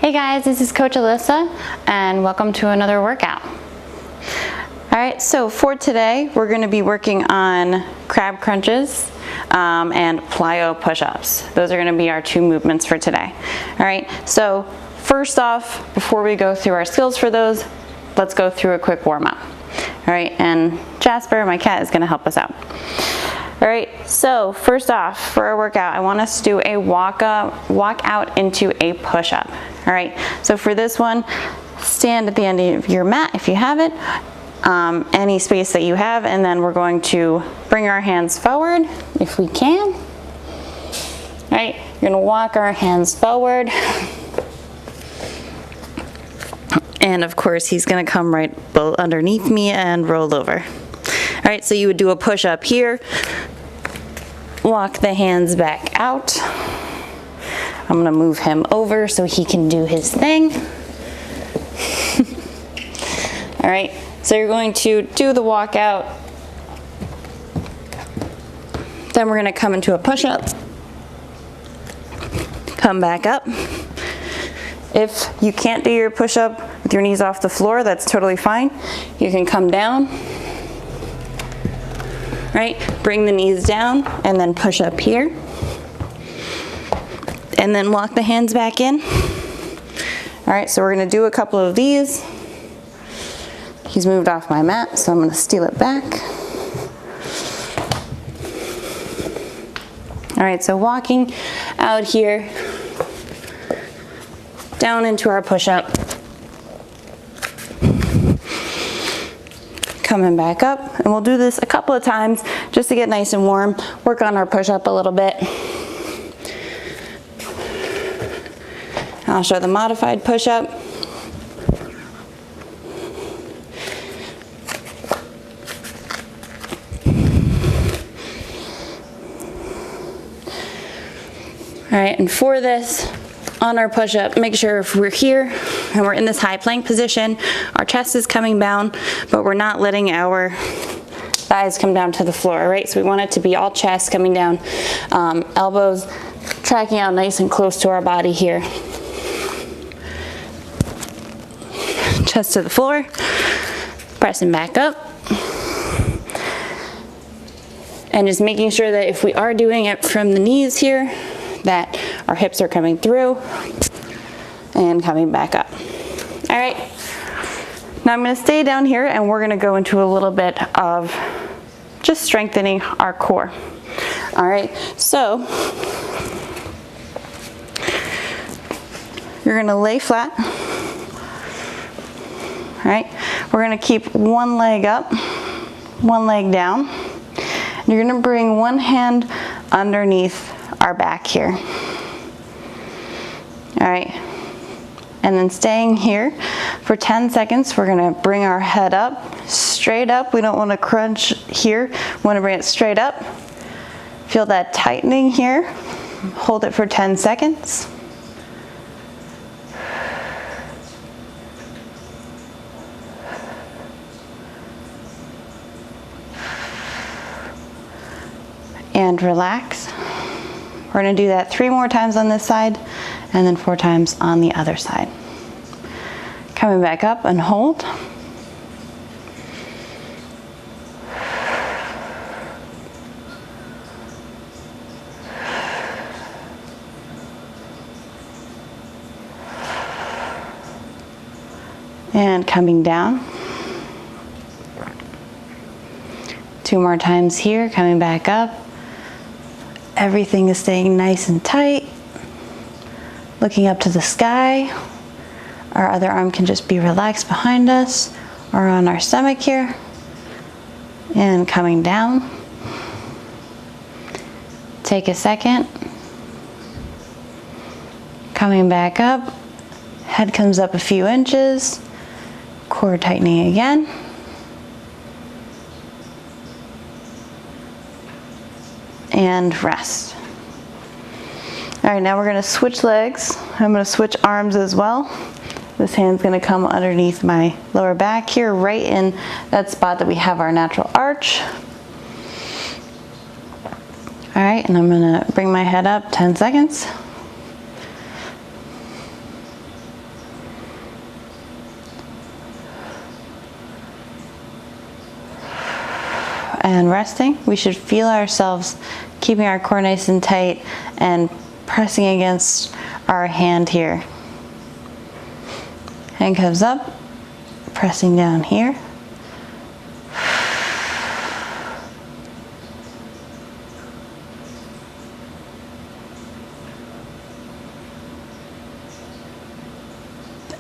Hey guys, this is Coach Alyssa and welcome to another workout. All right, so for today, we're gonna be working on crab crunches and plyo push-ups. Those are gonna be our two movements for today. All right, so first off, before we go through our skills for those, let's go through a quick warm-up. All right, and Jasper, my cat, is gonna help us out. All right, so first off, for our workout, I want us to do a walk out into a push-up. All right, so for this one, stand at the end of your mat if you have it, any space that you have, and then we're going to bring our hands forward if we can. All right, you're gonna walk our hands forward. And of course, he's gonna come right underneath me and roll over. All right, so you would do a push-up here, walk the hands back out. I'm gonna move him over so he can do his thing. All right, so you're going to do the walk out. Then we're gonna come into a push-up. Come back up. If you can't do your push-up with your knees off the floor, that's totally fine. You can come down. Right, bring the knees down and then push up here. And then walk the hands back in. All right, so we're gonna do a couple of these. He's moved off my mat, so I'm gonna steal it back. All right, so walking out here, down into our push-up. Coming back up, and we'll do this a couple of times just to get nice and warm, work on our push-up a little bit. I'll show the modified push-up. All right, and for this, on our push-up, make sure if we're here and we're in this high plank position, our chest is coming down, but we're not letting our thighs come down to the floor, right? So we want it to be all chest coming down, elbows tracking out nice and close to our body here. Chest to the floor, pressing back up. And just making sure that if we are doing it from the knees here, that our hips are coming through and coming back up. All right, now I'm gonna stay down here and we're gonna go into a little bit of just strengthening our core. All right, so you're gonna lay flat. All right, we're gonna keep one leg up, one leg down. And you're gonna bring one hand underneath our back here. All right, and then staying here for 10 seconds, we're gonna bring our head up, straight up. We don't wanna crunch here, we wanna bring it straight up. Feel that tightening here. Hold it for 10 seconds. And relax. We're gonna do that 3 more times on this side and then 4 times on the other side. Coming back up and hold. And coming down. 2 more times here, coming back up. Everything is staying nice and tight. Looking up to the sky. Our other arm can just be relaxed behind us or on our stomach here. And coming down. Take a second. Coming back up. Head comes up a few inches. Core tightening again. And rest. All right, now we're gonna switch legs. I'm gonna switch arms as well. This hand's gonna come underneath my lower back here, right in that spot that we have our natural arch. All right, and I'm gonna bring my head up 10 seconds. and resting. We should feel ourselves keeping our core nice and tight and pressing against our hand here. Hand comes up, pressing down here.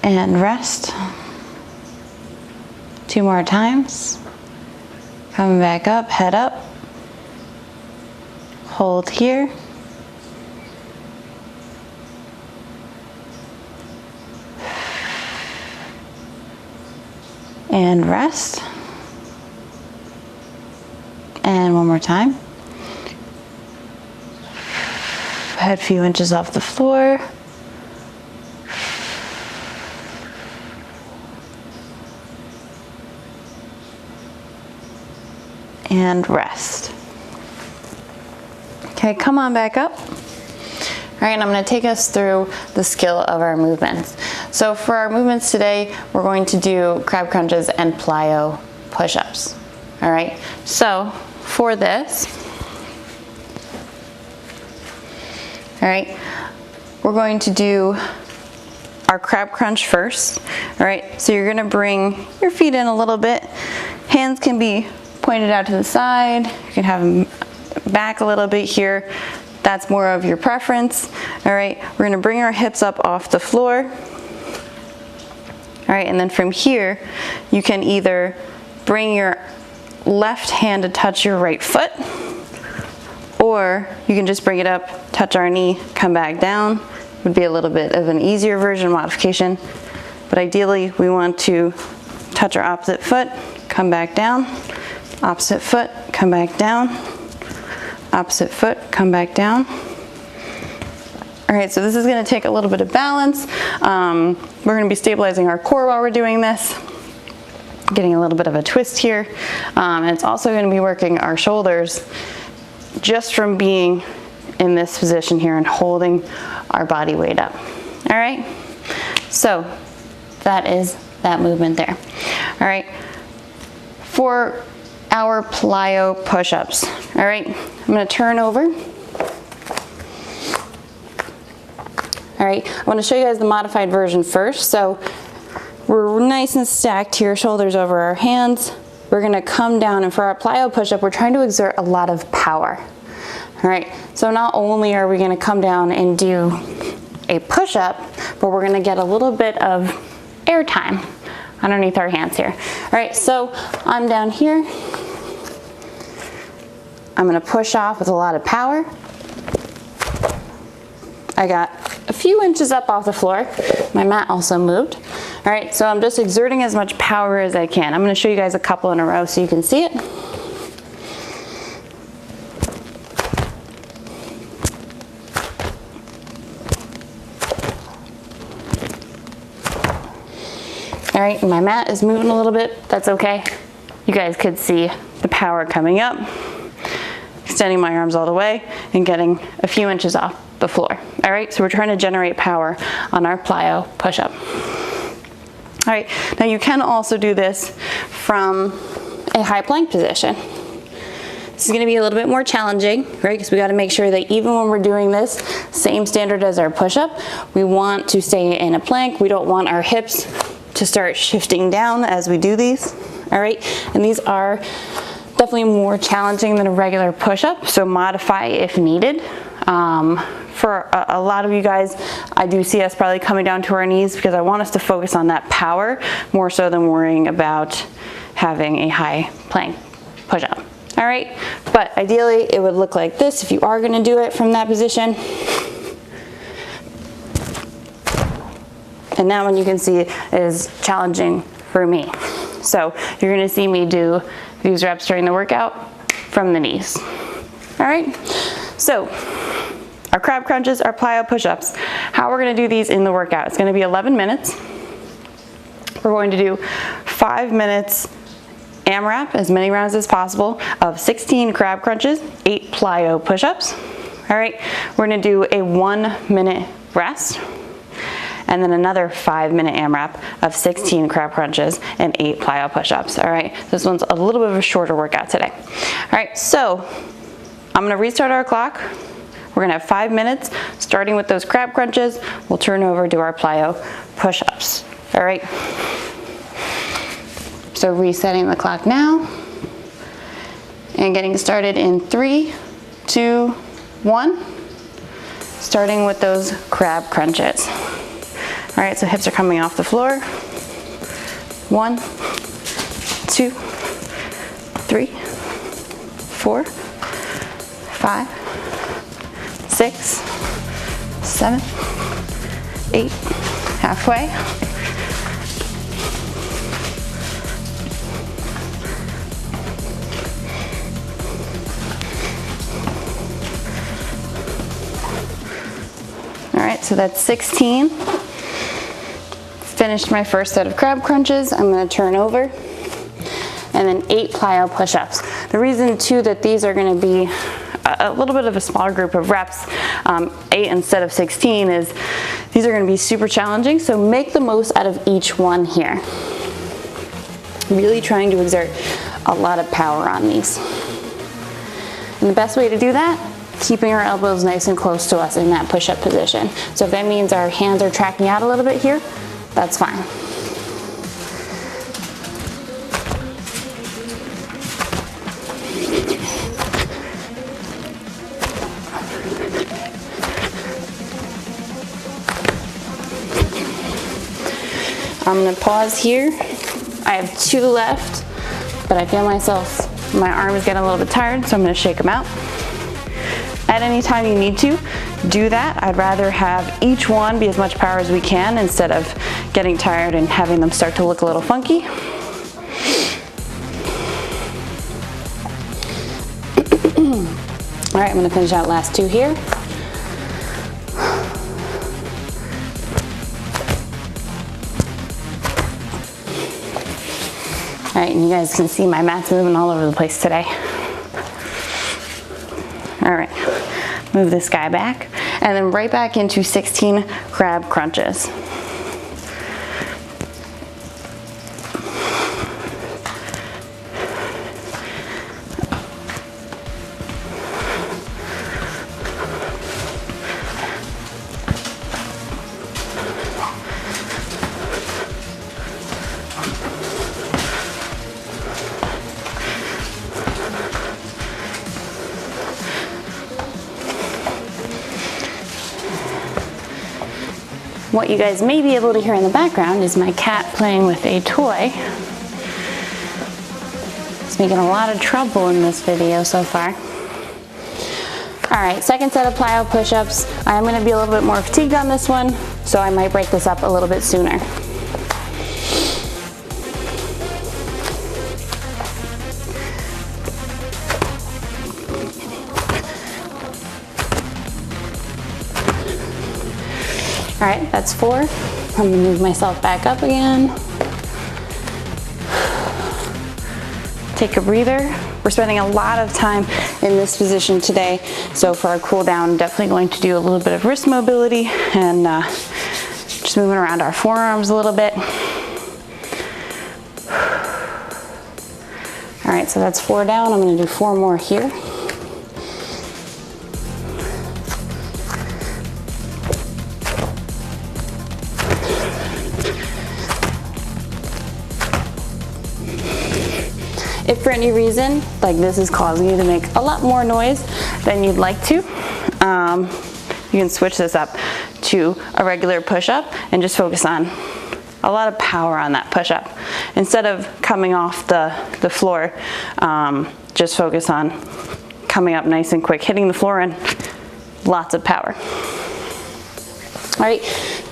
And rest. 2 more times. Coming back up, head up. Hold here. And rest. And 1 more time. Head a few inches off the floor. And rest. Okay, come on back up. All right, and I'm going to take us through the skill of our movements. So for our movements today, we're going to do crab crunches and plyo push-ups. All right, so for this, all right, we're going to do our crab crunch first. All right, so you're going to bring your feet in a little bit. Hands can be pointed out to the side. You can have them back a little bit here. That's more of your preference. All right, we're gonna bring our hips up off the floor. All right, and then from here, you can either bring your left hand to touch your right foot, or you can just bring it up, touch our knee, come back down. Would be a little bit of an easier version modification, but ideally we want to touch our opposite foot, come back down, opposite foot, come back down, opposite foot, come back down. All right, so this is gonna take a little bit of balance. We're gonna be stabilizing our core while we're doing this, getting a little bit of a twist here. And it's also gonna be working our shoulders just from being in this position here and holding our body weight up. All right, so that is that movement there. All right, for our plyo push-ups. All right, I'm gonna turn over. All right, I wanna show you guys the modified version first. So we're nice and stacked here, shoulders over our hands. We're gonna come down, and for our plyo push-up, we're trying to exert a lot of power. All right, so not only are we gonna come down and do a push-up, but we're gonna get a little bit of air time underneath our hands here. All right, so I'm down here. I'm gonna push off with a lot of power. I got a few inches up off the floor. My mat also moved. All right, so I'm just exerting as much power as I can. I'm gonna show you guys a couple in a row so you can see it. All right, my mat is moving a little bit. That's okay. You guys could see the power coming up, extending my arms all the way and getting a few inches off the floor. All right, so we're trying to generate power on our plyo push-up. All right, now you can also do this from a high plank position. This is gonna be a little bit more challenging, right? Because we gotta make sure that even when we're doing this, same standard as our push-up, we want to stay in a plank. We don't want our hips to start shifting down as we do these, all right? And these are definitely more challenging than a regular push-up, so modify if needed. For a lot of you guys, I do see us probably coming down to our knees because I want us to focus on that power more so than worrying about having a high plank push-up. All right, but ideally it would look like this if you are gonna do it from that position. And that one you can see is challenging for me. So you're gonna see me do these reps during the workout from the knees. All right, so our crab crunches, our plyo push-ups. How we're gonna do these in the workout. It's gonna be 11 minutes. We're going to do 5 minutes AMRAP, as many rounds as possible, of 16 crab crunches, 8 plyo push-ups. All right, we're gonna do a 1 minute rest. and then another 5-minute AMRAP of 16 crab crunches and 8 plyo push-ups. All right, this one's a little bit of a shorter workout today. All right, so I'm gonna restart our clock. We're gonna have 5 minutes, starting with those crab crunches. We'll turn over to our plyo push-ups. All right, so resetting the clock now and getting started in 3, 2, 1. Starting with those crab crunches. All right, so hips are coming off the floor. 1, 2, 3, 4, 5, 6, 7, 8, halfway. All right, so that's 16. Finished my first set of crab crunches. I'm gonna turn over, and then 8 plyo push-ups. The reason too that these are gonna be a little bit of a smaller group of reps, 8 instead of 16, is these are gonna be super challenging, so make the most out of each one here. Really trying to exert a lot of power on these. And the best way to do that, keeping our elbows nice and close to us in that push-up position. So if that means our hands are tracking out a little bit here, that's fine. I'm gonna pause here. I have 2 left, but I feel my arms getting a little bit tired, so I'm gonna shake them out. At any time you need to, do that. I'd rather have each one be as much power as we can instead of getting tired and having them start to look a little funky. All right, I'm gonna finish out last 2 here. All right, and you guys can see my mat's moving all over the place today. All right, move this guy back, and then right back into 16 crab crunches. What you guys may be able to hear in the background is my cat playing with a toy. It's making a lot of trouble in this video so far. All right, second set of plyo push-ups. I'm gonna be a little bit more fatigued on this one, so I might break this up a little bit sooner. All right, that's 4. I'm gonna move myself back up again. Take a breather. We're spending a lot of time in this position today, so for our cool down, I'm definitely going to do a little bit of wrist mobility and just moving around our forearms a little bit. All right, so that's 4 down. I'm gonna do 4 more here. If for any reason, like this is causing you to make a lot more noise than you'd like to, you can switch this up to a regular push-up and just focus on a lot of power on that push-up. Instead of coming off the floor, just focus on coming up nice and quick, hitting the floor and lots of power. All right,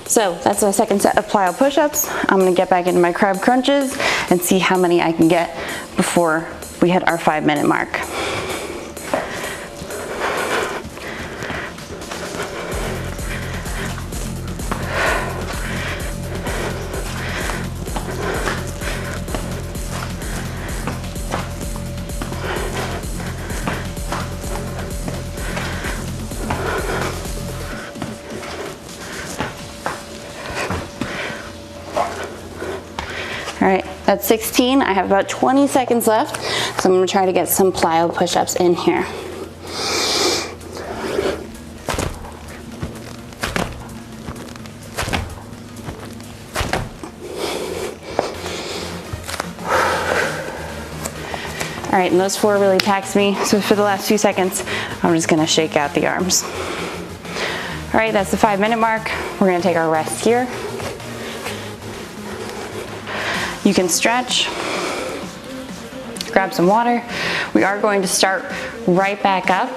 so that's my second set of plyo push-ups. I'm gonna get back into my crab crunches and see how many I can get before we hit our 5-minute mark. All right, that's 16. I have about 20 seconds left, so I'm gonna try to get some plyo push-ups in here. All right, and those 4 really taxed me, so for the last few seconds, I'm just gonna shake out the arms. All right, that's the 5-minute mark. We're gonna take our rest here. You can stretch, grab some water. We are going to start right back up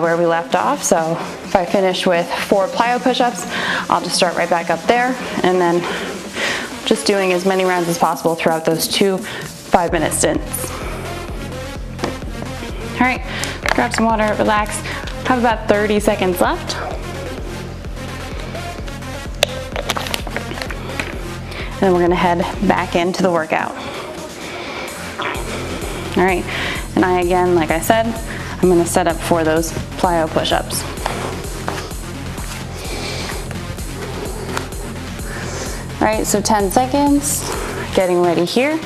where we left off. So if I finish with 4 plyo push-ups, I'll just start right back up there, and then just doing as many rounds as possible throughout those 2 5-minute stints. All right, grab some water, relax. Have about 30 seconds left. And then we're gonna head back into the workout. All right, and again, like I said, I'm gonna set up for those plyo push-ups. All right, so 10 seconds, getting ready here.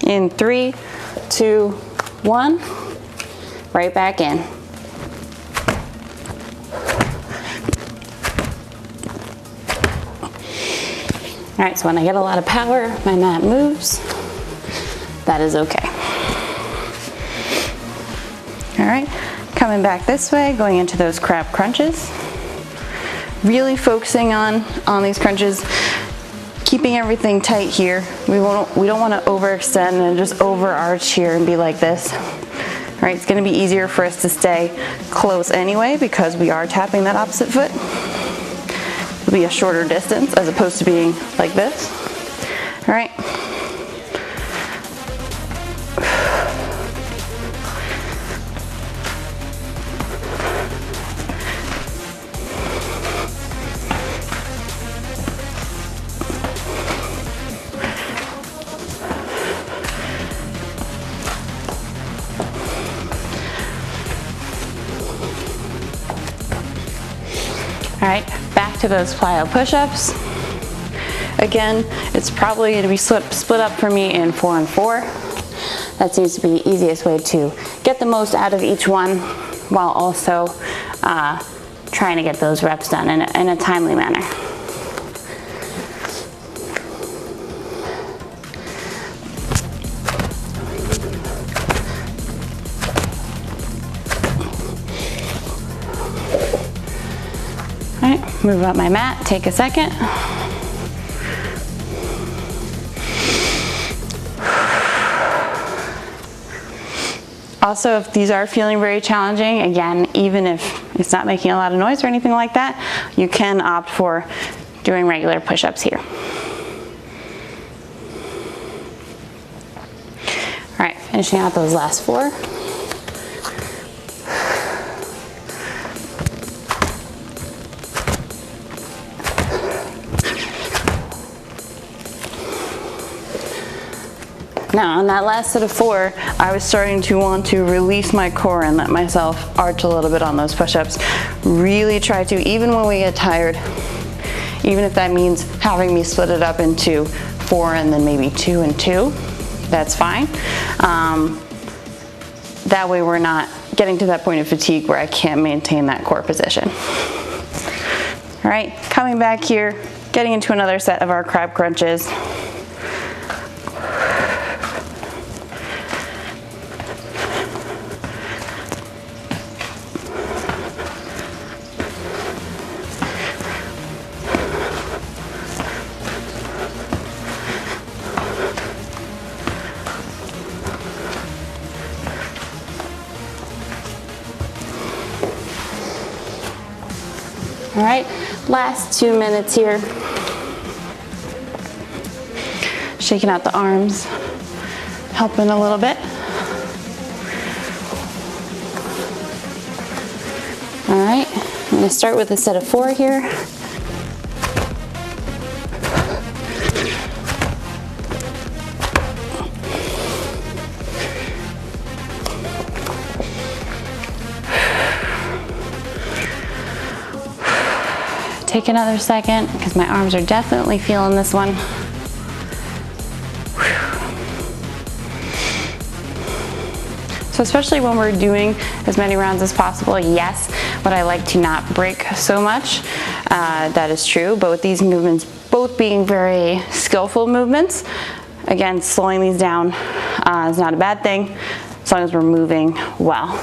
In 3, 2, 1, right back in. All right, so when I get a lot of power, my mat moves. That is okay. All right, coming back this way, going into those crab crunches. Really focusing on these crunches, keeping everything tight here. We don't want to overextend and just overarch here and be like this. All right, it's going to be easier for us to stay close anyway because we are tapping that opposite foot. It'll be a shorter distance as opposed to being like this. All right. All right, back to those plyo push-ups. Again, it's probably going to be split up for me in 4 and 4. That seems to be the easiest way to get the most out of each one while also trying to get those reps done in a timely manner. All right, move up my mat, take a second. Also, if these are feeling very challenging, again, even if it's not making a lot of noise or anything like that, you can opt for doing regular push-ups here. All right, finishing out those last 4. Now, on that last set of 4, I was starting to want to release my core and let myself arch a little bit on those push-ups. Really try to, even when we get tired, even if that means having me split it up into 4 and then maybe 2 and 2, that's fine. That way we're not getting to that point of fatigue where I can't maintain that core position. All right, coming back here, getting into another set of our crab crunches. All right, last 2 minutes here. Shaking out the arms, helping a little bit. All right, I'm gonna start with a set of 4 here. take another second because my arms are definitely feeling this one. So especially when we're doing as many rounds as possible, yes, but I like to not break so much. That is true, but with these movements both being very skillful movements, again, slowing these down is not a bad thing as long as we're moving well.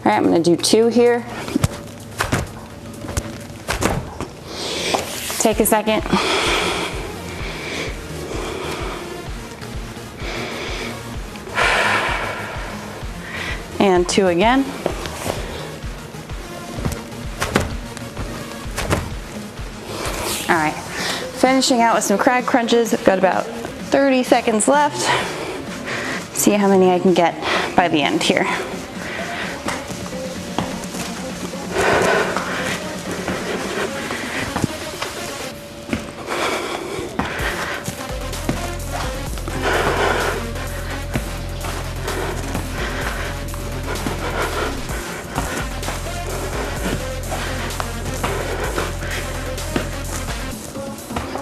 All right, I'm gonna do 2 here. Take a second. And 2 again. All right, finishing out with some crab crunches. I've got about 30 seconds left. See how many I can get by the end here.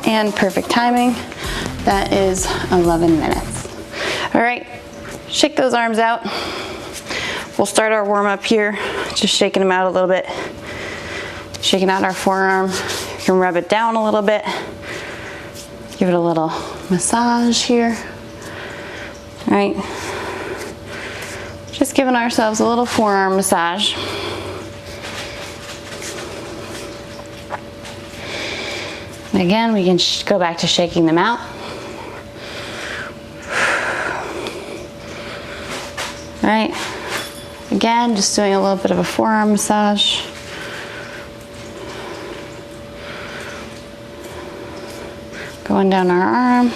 And perfect timing, that is 11 minutes. All right, shake those arms out. We'll start our warm up here, just shaking them out a little bit. Shaking out our forearm. You can rub it down a little bit. Give it a little massage here. All right, just giving ourselves a little forearm massage. Again, we can go back to shaking them out. All right, again, just doing a little bit of a forearm massage. Going down our arm.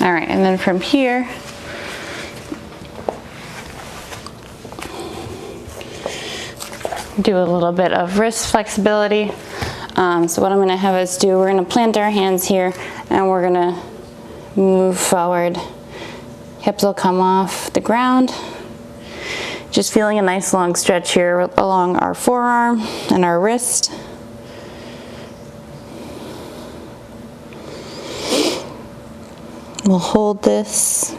All right, and then from here, do a little bit of wrist flexibility. So what I'm gonna have us do, we're gonna plant our hands here and we're gonna move forward. Hips will come off the ground. Just feeling a nice long stretch here along our forearm and our wrist. We'll hold this.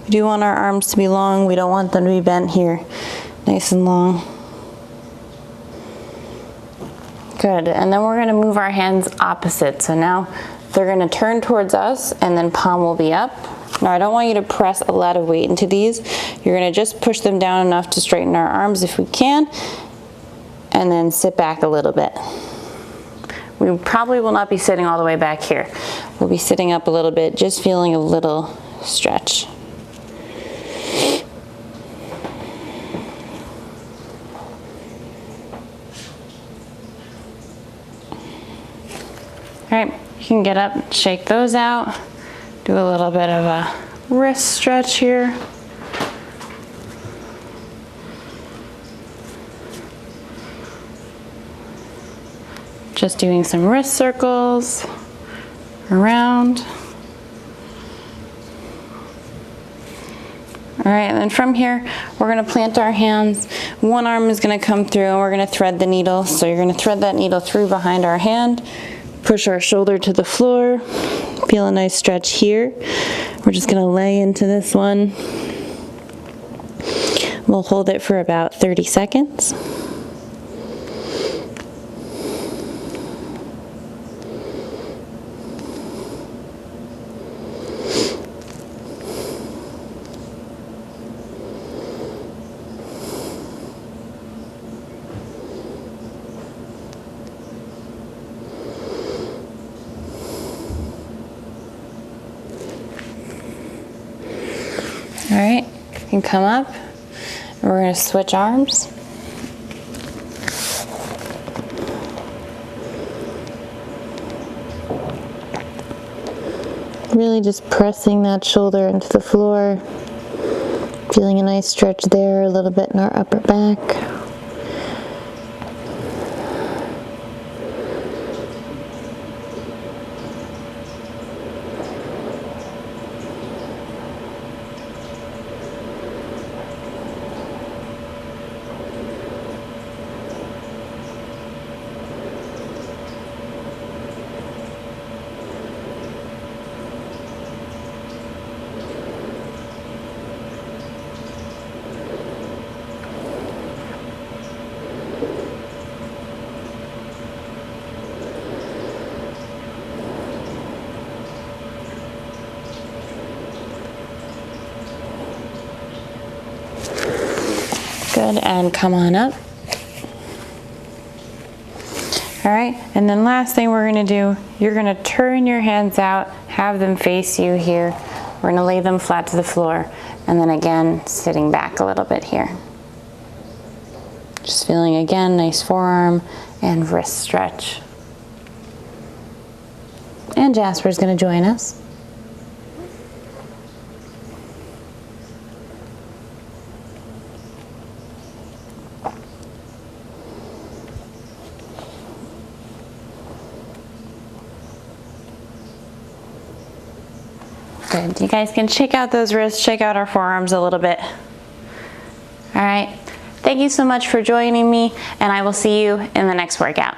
We do want our arms to be long. We don't want them to be bent here. Nice and long. Good, and then we're gonna move our hands opposite. So now they're gonna turn towards us and then palm will be up. Now I don't want you to press a lot of weight into these. You're gonna just push them down enough to straighten our arms if we can, and then sit back a little bit. We probably will not be sitting all the way back here. We'll be sitting up a little bit, just feeling a little stretch. All right, you can get up, shake those out, do a little bit of a wrist stretch here. Just doing some wrist circles around. All right, and then from here, we're gonna plant our hands. One arm is gonna come through and we're gonna thread the needle. So you're gonna thread that needle through behind our hand, push our shoulder to the floor, feel a nice stretch here. We're just gonna lay into this one. We'll hold it for about 30 seconds. All right, you can come up and we're gonna switch arms. Really just pressing that shoulder into the floor. Feeling a nice stretch there, a little bit in our upper back. Good, and come on up. All right, and then last thing we're gonna do, you're gonna turn your hands out, have them face you here. We're gonna lay them flat to the floor, and then again, sitting back a little bit here. Just feeling again, nice forearm and wrist stretch. And Jasper's gonna join us. Good. You guys can shake out those wrists, shake out our forearms a little bit. All right. Thank you so much for joining me, and I will see you in the next workout.